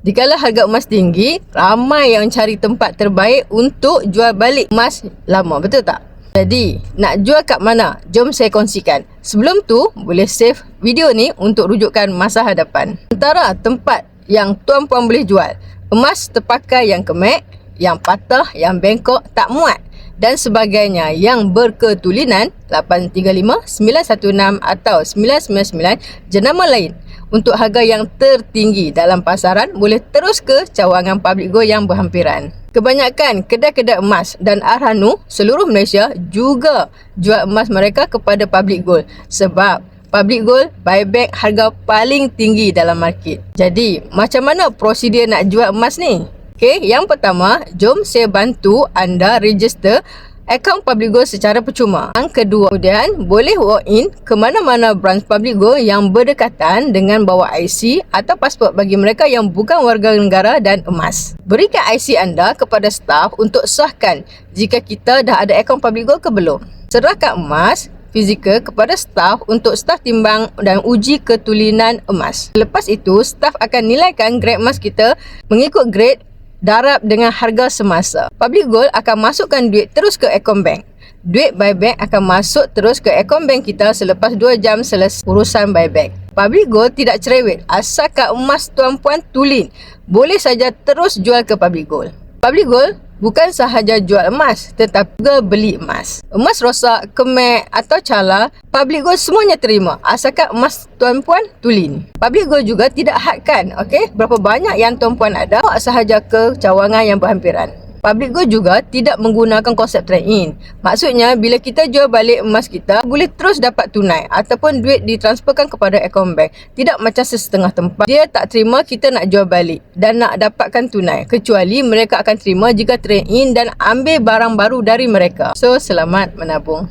Dikala harga emas tinggi, ramai yang cari tempat terbaik untuk jual balik emas lama, betul tak? Jadi, nak jual kat mana? Jom saya kongsikan. Sebelum tu, boleh save video ni untuk rujukan masa hadapan. Antara tempat yang tuan-puan boleh jual, emas terpakai yang kemek, yang patah, yang bengkok, tak muat dan sebagainya yang berketulinan 835, 916 atau 999 jenama lain. Untuk harga yang tertinggi dalam pasaran, boleh terus ke cawangan Public Gold yang berhampiran. Kebanyakan kedai-kedai emas dan Arhanu seluruh Malaysia juga jual emas mereka kepada Public Gold sebab Public Gold buyback harga paling tinggi dalam market. Jadi, macam mana prosedur nak jual emas ni? Okey, yang pertama, jom saya bantu anda register akaun Public Gold secara percuma. Yang kedua, kemudian boleh walk in ke mana-mana branch Public Gold yang berdekatan dengan bawa IC atau pasport bagi mereka yang bukan warga negara dan emas. Berikan IC anda kepada staf untuk sahkan jika kita dah ada akaun Public Gold ke belum. Serahkan emas fizikal kepada staf untuk staf timbang dan uji ketulinan emas. Lepas itu, staf akan nilaikan grade emas kita mengikut grade darab dengan harga semasa. Public Gold akan masukkan duit terus ke akaun bank. Duit buyback akan masuk terus ke akaun bank kita selepas 2 jam selesai urusan buyback. Public Gold tidak cerewet, asalkan emas tuan-puan tulen, boleh saja terus jual ke Public Gold. Public Gold bukan sahaja jual emas, tetapi juga beli emas. Emas rosak, kemek atau cala, Public Gold semuanya terima, asalkan emas tuan-puan tulen. Public Gold juga tidak hadkan, okey, berapa banyak yang tuan-puan ada, bawa sahaja ke cawangan yang berhampiran. Public Gold juga tidak menggunakan konsep trade-in. Maksudnya, bila kita jual balik emas kita, boleh terus dapat tunai ataupun duit ditransferkan kepada akaun bank. Tidak macam sesetengah tempat, dia tak terima kita nak jual balik dan nak dapatkan tunai. Kecuali mereka akan terima jika trade-in dan ambil barang baru dari mereka. So, selamat menabung.